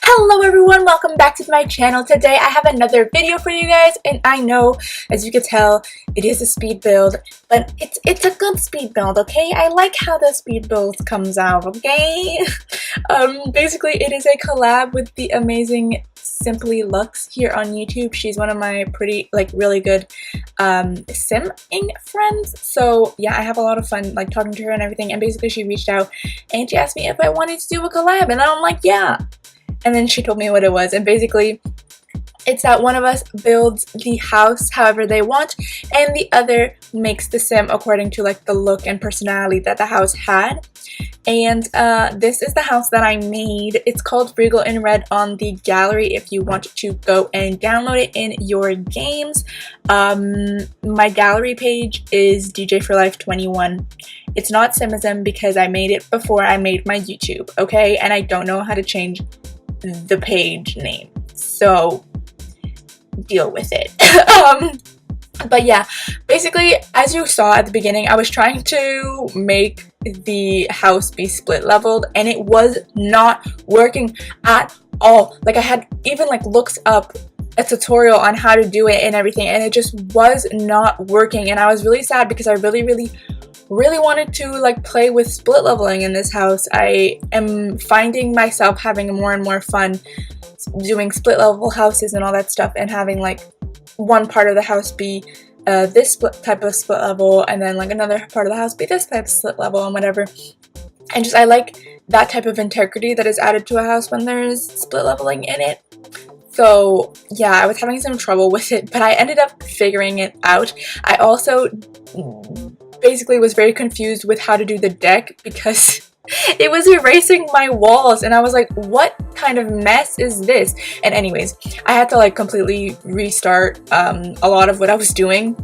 Hello everyone, welcome back to my channel. Today I have another video for you guys, and I know, as you can tell, it is a speed build, but it's a good speed build, okay? I like how the speed build comes out, okay? Basically it is a collab with the amazing SimplyLux here on YouTube. She's one of my really good simming friends, so yeah, I have a lot of fun talking to her and everything. And basically she reached out and she asked me if I wanted to do a collab, and I'm like, yeah. And then she told me what it was, and basically it's that one of us builds the house however they want and the other makes the sim according to the look and personality that the house had. And this is the house that I made. It's called Regal in red on the gallery if you want to go and download it in your games. My gallery page is DJ for Life 21. It's not Simism because I made it before I made my YouTube, okay? And I don't know how to change the page name, so deal with it. But yeah, basically, as you saw at the beginning, I was trying to make the house be split leveled, and it was not working at all. I had even looked up a tutorial on how to do it and everything, and it just was not working. And I was really sad because I really wanted to play with split leveling in this house. I am finding myself having more and more fun doing split level houses and all that stuff, and having one part of the house be this type of split level, and then another part of the house be this type of split level and whatever. And just I like that type of integrity that is added to a house when there's split leveling in it. So yeah, I was having some trouble with it, but I ended up figuring it out. I also basically was very confused with how to do the deck because it was erasing my walls, and I was like, what kind of mess is this? And anyways, I had to completely restart a lot of what I was doing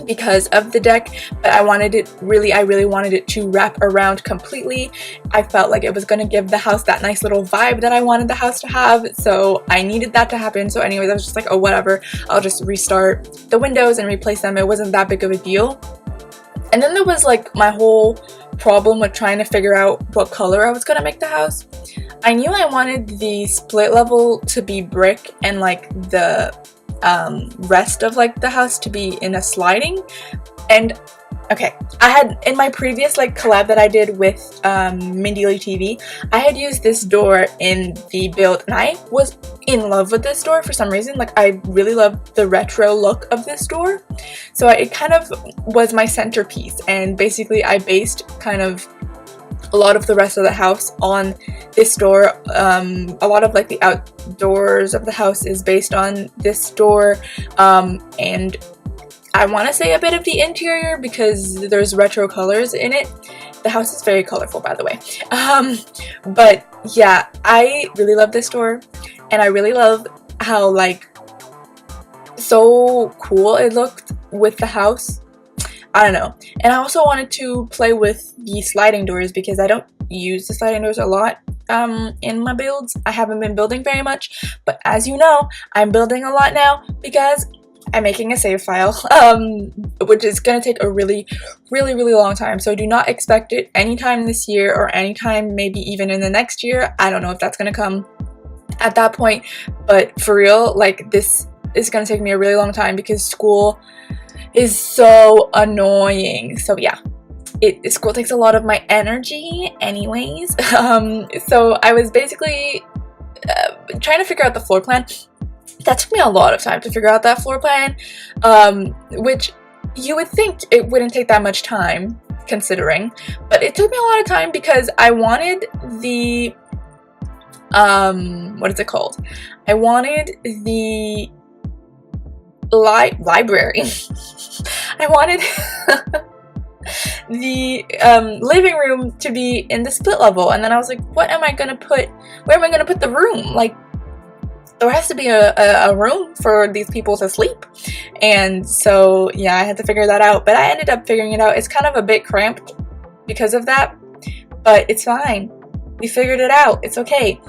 because of the deck, but I really wanted it to wrap around completely. I felt like it was going to give the house that nice little vibe that I wanted the house to have, so I needed that to happen. So anyways, I was just like, oh whatever, I'll just restart the windows and replace them. It wasn't that big of a deal. And then there was my whole problem with trying to figure out what color I was gonna make the house. I knew I wanted the split level to be brick and the rest of the house to be in a sliding. And okay, I had in my previous collab that I did with Mindyly TV, I had used this door in the build, and I was in love with this door for some reason. I really loved the retro look of this door, so it kind of was my centerpiece. And basically I based kind of a lot of the rest of the house on this door. A lot of the outdoors of the house is based on this door, and I want to say a bit of the interior because there's retro colors in it. The house is very colorful, by the way. But yeah, I really love this door, and I really love how so cool it looked with the house. I don't know. And I also wanted to play with the sliding doors because I don't use the sliding doors a lot in my builds. I haven't been building very much, but as you know, I'm building a lot now because I'm making a save file, which is going to take a really long time. So do not expect it anytime this year, or anytime maybe even in the next year. I don't know if that's going to come at that point, but for real, this is going to take me a really long time because school is so annoying. So yeah, school takes a lot of my energy anyways. So I was basically trying to figure out the floor plan. That took me a lot of time to figure out that floor plan, which you would think it wouldn't take that much time considering, but it took me a lot of time because I wanted the what is it called? I wanted the library. I wanted the living room to be in the split level, and then I was like, what am I gonna put? Where am I gonna put the room? There has to be a room for these people to sleep. And so yeah, I had to figure that out, but I ended up figuring it out. It's kind of a bit cramped because of that, but it's fine. We figured it out. It's okay.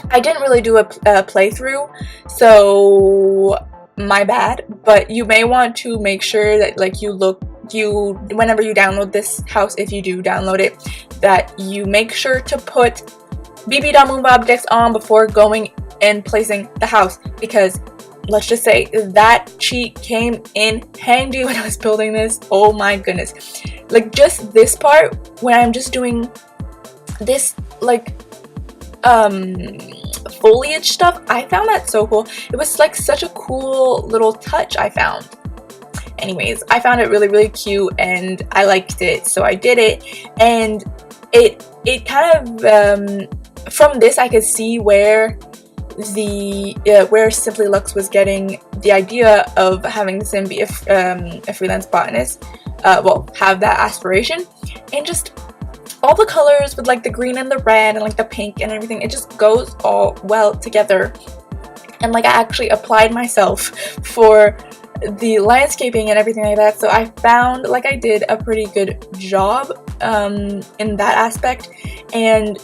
I didn't really do a playthrough, so my bad, but you may want to make sure that whenever you download this house, if you do download it, that you make sure to put move objects on before going and placing the house, because let's just say that cheat came in handy when I was building this. Oh my goodness. Like just this part, when I'm just doing this like foliage stuff, I found that so cool. It was like such a cool little touch I found. Anyways, I found it really, really cute and I liked it, so I did it. And it kind of from this I could see where where SimplyLux was getting the idea of having the sim be a freelance botanist, well, have that aspiration. And just all the colors with like the green and the red and like the pink and everything, it just goes all well together. And like I actually applied myself for the landscaping and everything like that, so I found like I did a pretty good job in that aspect. And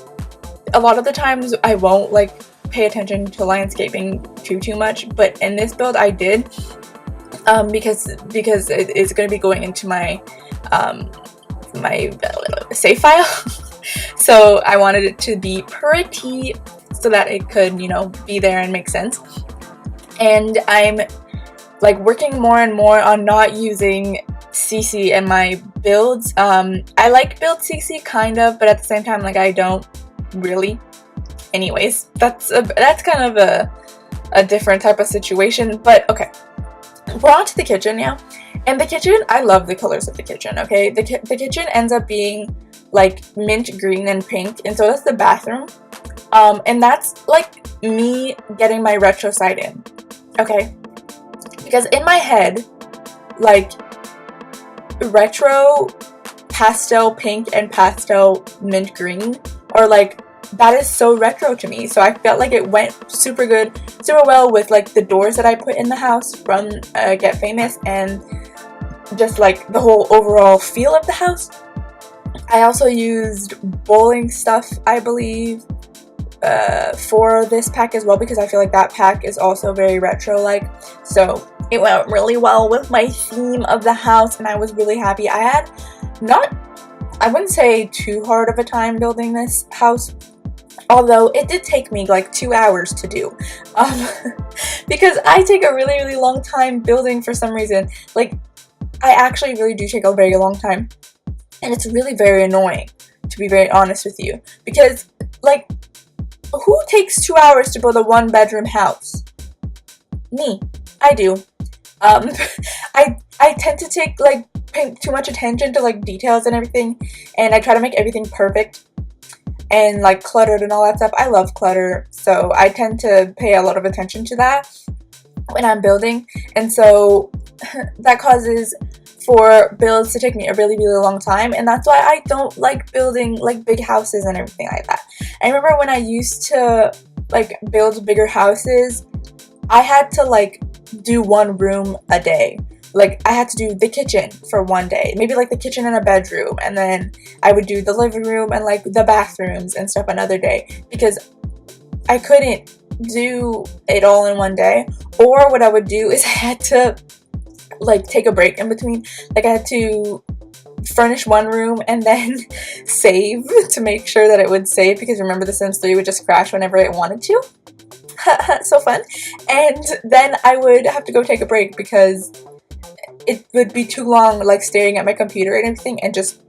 a lot of the times I won't like pay attention to landscaping too much, but in this build I did, because it's going to be going into my my save file. So I wanted it to be pretty so that it could, you know, be there and make sense. And I'm like working more and more on not using CC in my builds. I like build CC kind of, but at the same time like I don't really. Anyways, that's kind of a different type of situation. But okay, we're on to the kitchen now. And the kitchen, I love the colors of the kitchen, okay? The kitchen ends up being like mint green and pink, and so does the bathroom. And that's like me getting my retro side in, okay? Because in my head, like retro pastel pink and pastel mint green are like, that is so retro to me. So I felt like it went super well with like the doors that I put in the house from Get Famous, and just like the whole overall feel of the house. I also used bowling stuff, I believe, for this pack as well, because I feel like that pack is also very retro like. So it went really well with my theme of the house, and I was really happy. I had I wouldn't say too hard of a time building this house, although it did take me like 2 hours to do, because I take a really long time building for some reason. Like I actually really do take a very long time, and it's really very annoying, to be very honest with you, because like who takes 2 hours to build a 1-bedroom house? Me. I do. I tend to take like pay too much attention to like details and everything, and I try to make everything perfect and like cluttered and all that stuff. I love clutter, so I tend to pay a lot of attention to that when I'm building, and so that causes for builds to take me a really long time, and that's why I don't like building like big houses and everything like that. I remember when I used to like build bigger houses, I had to like do 1 room a day. Like I had to do the kitchen for 1 day, maybe like the kitchen and a bedroom, and then I would do the living room and like the bathrooms and stuff another day, because I couldn't do it all in 1 day. Or what I would do is I had to like take a break in between. Like I had to furnish 1 room and then save to make sure that it would save, because remember the Sims 3 would just crash whenever it wanted to. So fun. And then I would have to go take a break because it would be too long like staring at my computer and everything, and just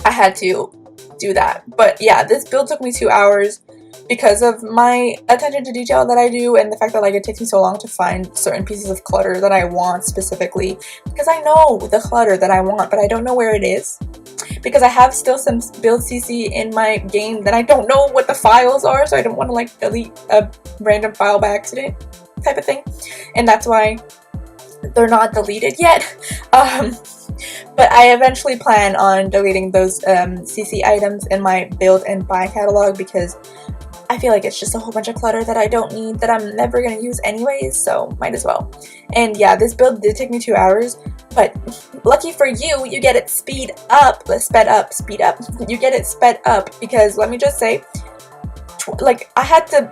I had to do that. But yeah, this build took me 2 hours because of my attention to detail that I do, and the fact that like it takes me so long to find certain pieces of clutter that I want specifically, because I know the clutter that I want but I don't know where it is, because I have still some build CC in my game that I don't know what the files are, so I don't want to like delete a random file by accident type of thing, and that's why they're not deleted yet. But I eventually plan on deleting those CC items in my build and buy catalog, because I feel like it's just a whole bunch of clutter that I don't need, that I'm never going to use anyways, so might as well. And yeah, this build did take me 2 hours, but lucky for you, you get it speed up. You get it sped up, because let me just say, like I had to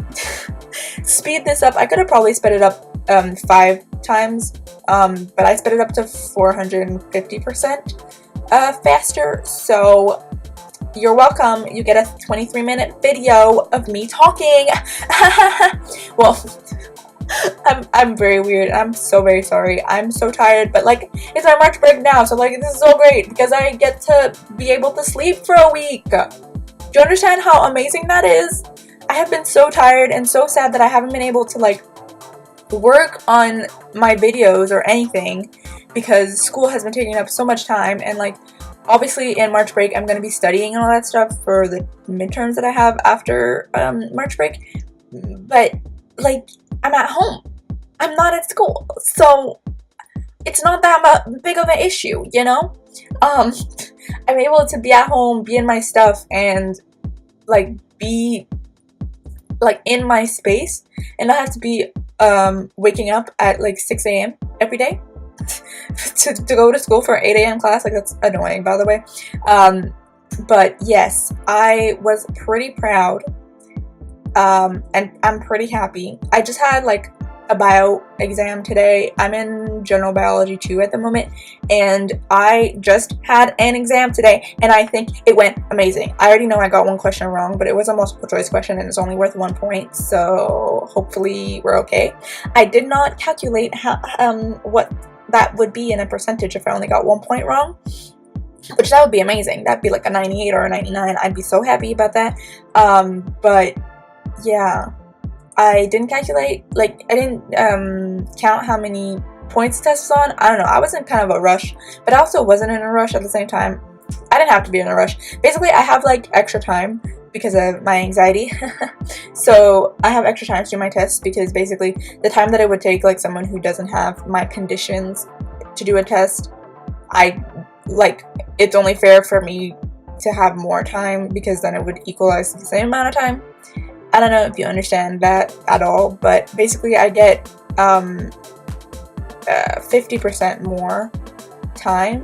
speed this up. I could have probably sped it up 5 times, but I sped it up to 450% faster. So you're welcome. You get a 23-minute video of me talking. Well, I'm very weird. I'm so very sorry. I'm so tired, but like it's my March break now, so like this is so great because I get to be able to sleep for a week. Do you understand how amazing that is? I have been so tired and so sad that I haven't been able to like work on my videos or anything because school has been taking up so much time, and like obviously in March break I'm going to be studying and all that stuff for the midterms that I have after March break, but like I'm at home. I'm not at school, so it's not that big of an issue, you know? I'm able to be at home, be in my stuff, and like be like in my space, and not have to be waking up at like 6 a.m. every day to go to school for an 8 a.m. class. Like that's annoying, by the way. But yes, I was pretty proud. And I'm pretty happy. I just had like a bio exam today. I'm in general biology 2 at the moment, and I just had an exam today, and I think it went amazing. I already know I got one question wrong, but it was a multiple choice question and it's only worth 1 point, so hopefully we're okay. I did not calculate how what that would be in a percentage if I only got 1 point wrong, which that would be amazing. That'd be like a 98 or a 99. I'd be so happy about that. But yeah, I didn't calculate, like I didn't count how many points the test was on. I don't know, I was in kind of a rush, but I also wasn't in a rush at the same time. I didn't have to be in a rush. Basically, I have like extra time because of my anxiety. So I have extra time to do my tests because basically the time that it would take like someone who doesn't have my conditions to do a test, it's only fair for me to have more time because then it would equalize to the same amount of time. I don't know if you understand that at all, but basically I get 50% more time.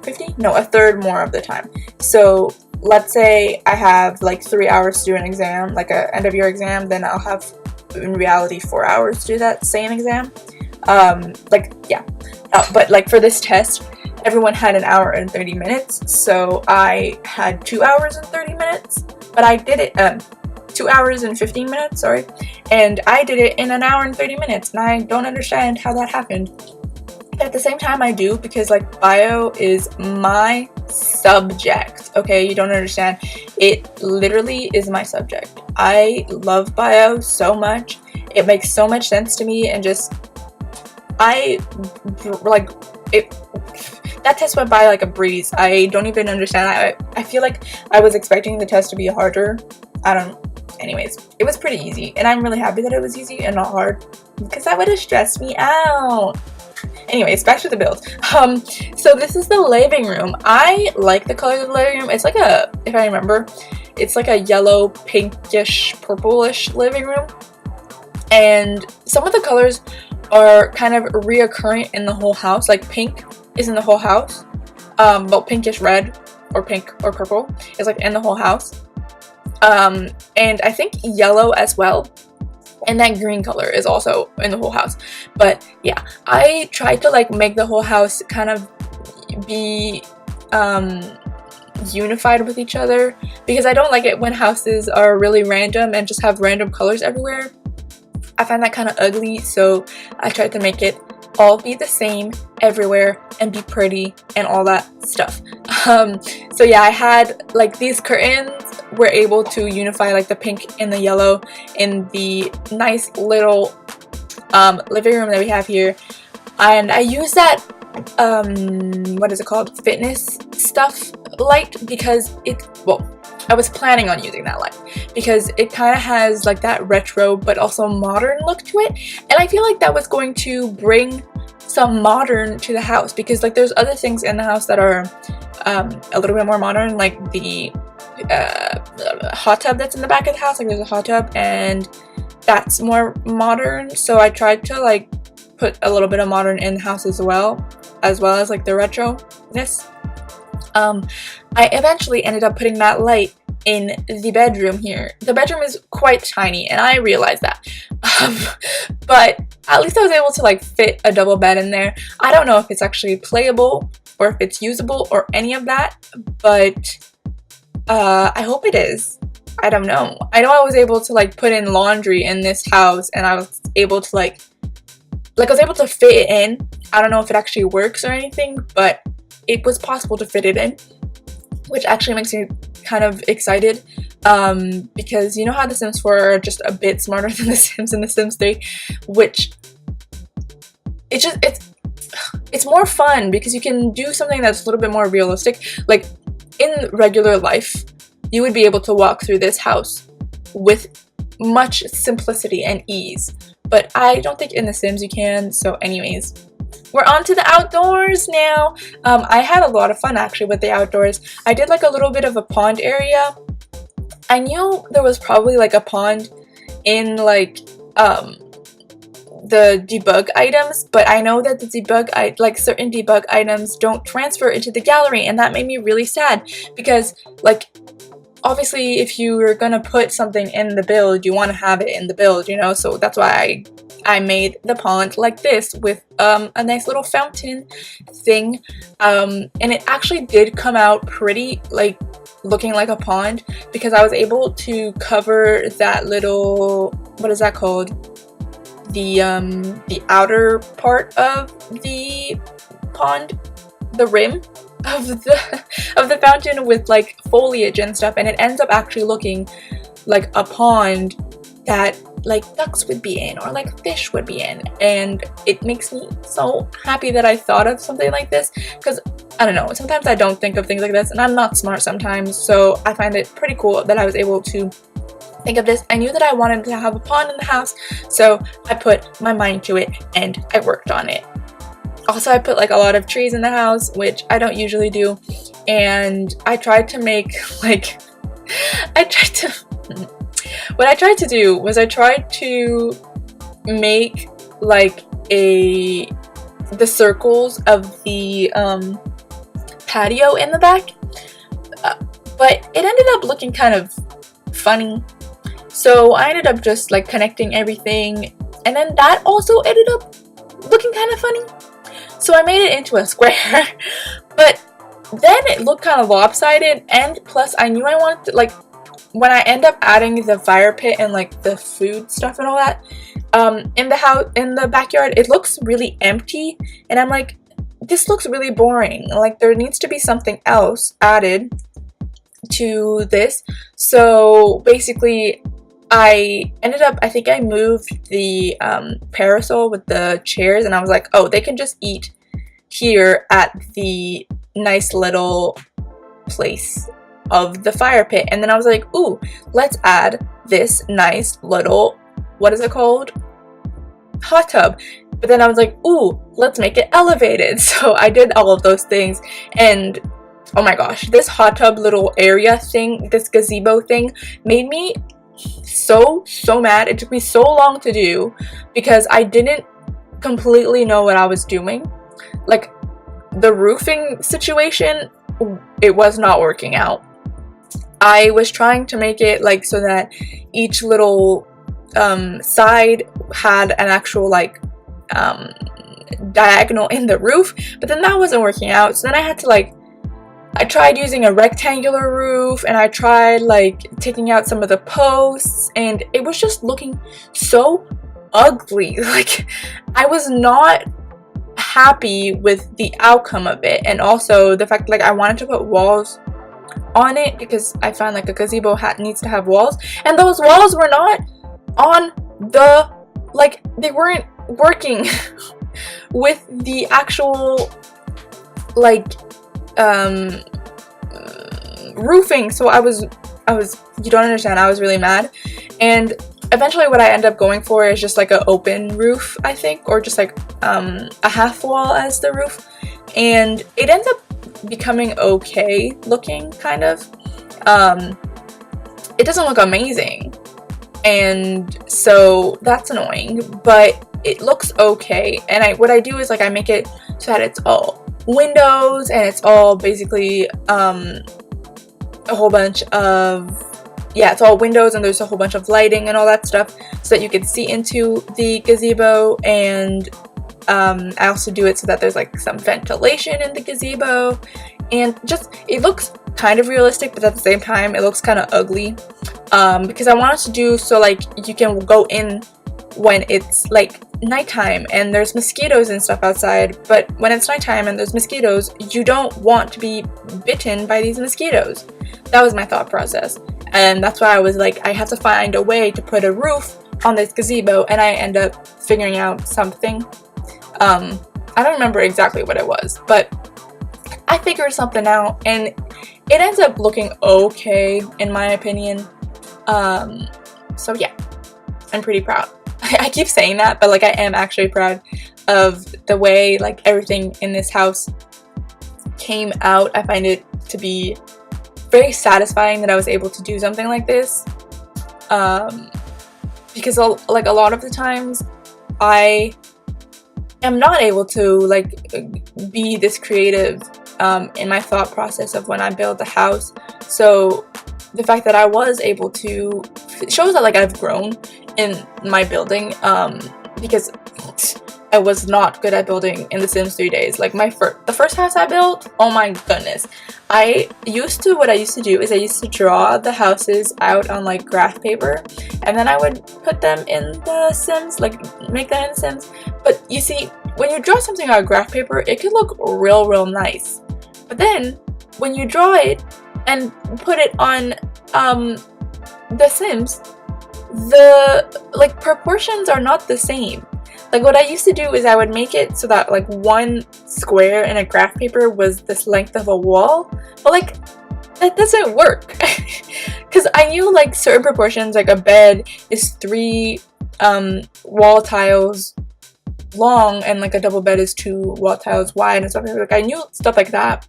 50? No, a third more of the time. So let's say I have like 3 hours to do an exam, like a end of year exam, then I'll have in reality 4 hours to do that same exam. But like for this test, everyone had 1 hour and 30 minutes, so I had 2 hours and 30 minutes, but I did it 2 hours and 15 minutes, sorry, and I did it in 1 hour and 30 minutes, and I don't understand how that happened. But at the same time I do, because like bio is my subject, okay? You don't understand. It literally is my subject. I love bio so much. It makes so much sense to me, and just that test went by like a breeze. I don't even understand. I feel like I was expecting the test to be harder. Anyways, it was pretty easy, and I'm really happy that it was easy and not hard, because that would have stressed me out. Anyways, back to the build. So this is the living room. I like the colors of the living room. It's like if I remember, it's like a yellow, pinkish, purplish living room, and some of the colors are kind of reoccurring in the whole house. Like pink is in the whole house, but pinkish red or pink or purple is like in the whole house. And I think yellow as well, and that green color is also in the whole house. But yeah, I tried to like make the whole house kind of be unified with each other, because I don't like it when houses are really random and just have random colors everywhere. I find that kind of ugly, so I tried to make it all be the same everywhere and be pretty and all that stuff. So yeah, I had like these curtains were able to unify like the pink and the yellow in the nice little living room that we have here, and I use that what is it called, fitness stuff light, because I was planning on using that light because it kind of has like that retro but also modern look to it, and I feel like that was going to bring some modern to the house, because like there's other things in the house that are a little bit more modern, like the hot tub that's in the back of the house. Like there's a hot tub and that's more modern, so I tried to like put a little bit of modern in the house as well as like the retro-ness. I eventually ended up putting that light in the bedroom here. The bedroom is quite tiny, and I realized that. But at least I was able to like fit a double bed in there. I don't know if it's actually playable or if it's usable or any of that, but I hope it is. I don't know. I know I was able to like put in laundry in this house, and I was able to like I was able to fit it in. I don't know if it actually works or anything, but it was possible to fit it in, which actually makes me kind of excited, because you know how the Sims 4 are just a bit smarter than the Sims in the Sims 3, which it's more fun because you can do something that's a little bit more realistic. Like in regular life, you would be able to walk through this house with much simplicity and ease, but I don't think in the Sims you can. So anyways, we're on to the outdoors now. I had a lot of fun actually with the outdoors. I did like a little bit of a pond area. I knew there was probably like a pond in like the debug items, but I know that the certain debug items don't transfer into the gallery, and that made me really sad because like obviously if you're gonna put something in the build, you want to have it in the build, you know. So that's why I made the pond like this with a nice little fountain thing, and it actually did come out pretty like looking like a pond because I was able to cover that little, what is that called, the outer part of the pond, the rim of the fountain with like foliage and stuff, and it ends up actually looking like a pond that like ducks would be in or like fish would be in, and it makes me so happy that I thought of something like this because I don't know, sometimes I don't think of things like this and I'm not smart sometimes, so I find it pretty cool that I was able to think of this. I knew that I wanted to have a pond in the house, so I put my mind to it and I worked on it. Also, I put like a lot of trees in the house, which I don't usually do, and I tried to make like what I tried to do was I tried to make like the circles of the patio in the back, but it ended up looking kind of funny. So I ended up just like connecting everything, and then that also ended up looking kind of funny. So I made it into a square, but then it looked kind of lopsided, and plus I knew I wanted to, like, when I end up adding the fire pit and like the food stuff and all that in the house, in the backyard, it looks really empty, and I'm like, this looks really boring. Like there needs to be something else added to this. So basically I ended up, I think I moved the parasol with the chairs, and I was like, oh, they can just eat here at the nice little place of the fire pit. And then I was like, ooh, let's add this nice little, what is it called? Hot tub. But then I was like, ooh, let's make it elevated. So I did all of those things, and oh my gosh, this hot tub little area thing, this gazebo thing, made me so mad. It took me so long to do because I didn't completely know what I was doing. Like the roofing situation, it was not working out. I was trying to make it like so that each little side had an actual like diagonal in the roof, but then that wasn't working out. So then I had to like, I tried using a rectangular roof, and I tried like taking out some of the posts, and it was just looking so ugly. Like I was not happy with the outcome of it, and also the fact like I wanted to put walls on it because I found like a gazebo needs to have walls, and those walls were not on the, like they weren't working with the actual like roofing. So I was you don't understand, I was really mad. And eventually what I end up going for is just like an open roof, I think, or just like a half wall as the roof, and it ends up becoming okay looking, kind of. It doesn't look amazing, and so that's annoying, but it looks okay. And what I do is like I make it so that it's all windows, and it's all basically a whole bunch of, yeah, it's all windows, and there's a whole bunch of lighting and all that stuff so that you can see into the gazebo. And I also do it so that there's like some ventilation in the gazebo, and just it looks kind of realistic, but at the same time it looks kind of ugly, because I wanted to do so like you can go in when it's like nighttime and there's mosquitoes and stuff outside, but when it's nighttime and there's mosquitoes, you don't want to be bitten by these mosquitoes. That was my thought process, and that's why I was like, I have to find a way to put a roof on this gazebo, and I end up figuring out something. I don't remember exactly what it was, but I figured something out, and it ends up looking okay in my opinion. So yeah, I'm pretty proud. I keep saying that, but like I am actually proud of the way like everything in this house came out. I find it to be very satisfying that I was able to do something like this, because like a lot of the times I am not able to like be this creative in my thought process of when I build a house. So the fact that I was able to shows that like I've grown in my building, because I was not good at building in The Sims 3 days. Like the first house I built, oh my goodness. What I used to do is I used to draw the houses out on like graph paper, and then I would put them in the Sims, like make them in The Sims. But you see, when you draw something on graph paper, it can look real nice. But then when you draw it and put it on The Sims, the like proportions are not the same. Like what I used to do is I would make it so that like one square in a graph paper was this length of a wall, but like that doesn't work. Because I knew like certain proportions, like a bed is 3 wall tiles long and like a double bed is 2 wall tiles wide and stuff like I knew stuff like that,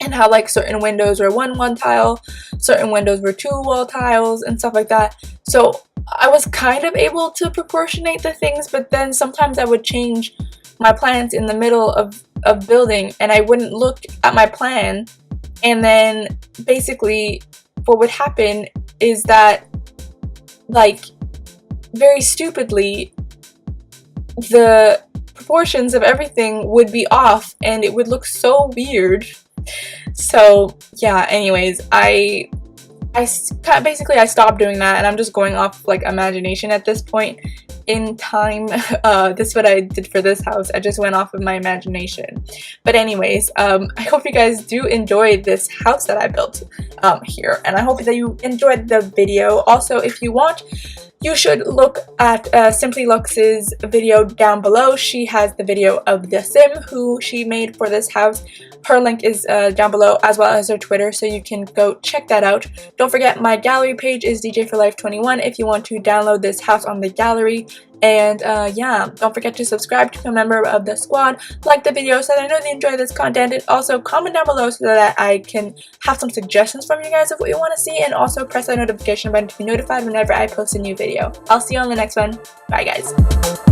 and how like certain windows were one tile, certain windows were 2 wall tiles and stuff like that. So I was kind of able to proportionate the things, but then sometimes I would change my plans in the middle of building, and I wouldn't look at my plan, and then basically what would happen is that like very stupidly the proportions of everything would be off and it would look so weird. So yeah, anyways, I stopped doing that, and I'm just going off like imagination at this point in time. This is what I did for this house. I just went off of my imagination. But anyways, I hope you guys do enjoy this house that I built here, and I hope that you enjoyed the video. Also, if you want, you should look at SimplyLux's video down below. She has the video of the Sim who she made for this house. Her link is down below, as well as her Twitter, so you can go check that out. Don't forget, my gallery page is DJ4Life21 if you want to download this house on the gallery. And yeah, don't forget to subscribe to become a member of the squad, like the video so that I know they enjoy this content, and also comment down below so that I can have some suggestions from you guys of what you want to see, and also press that notification button to be notified whenever I post a new video. I'll see you on the next one. Bye guys.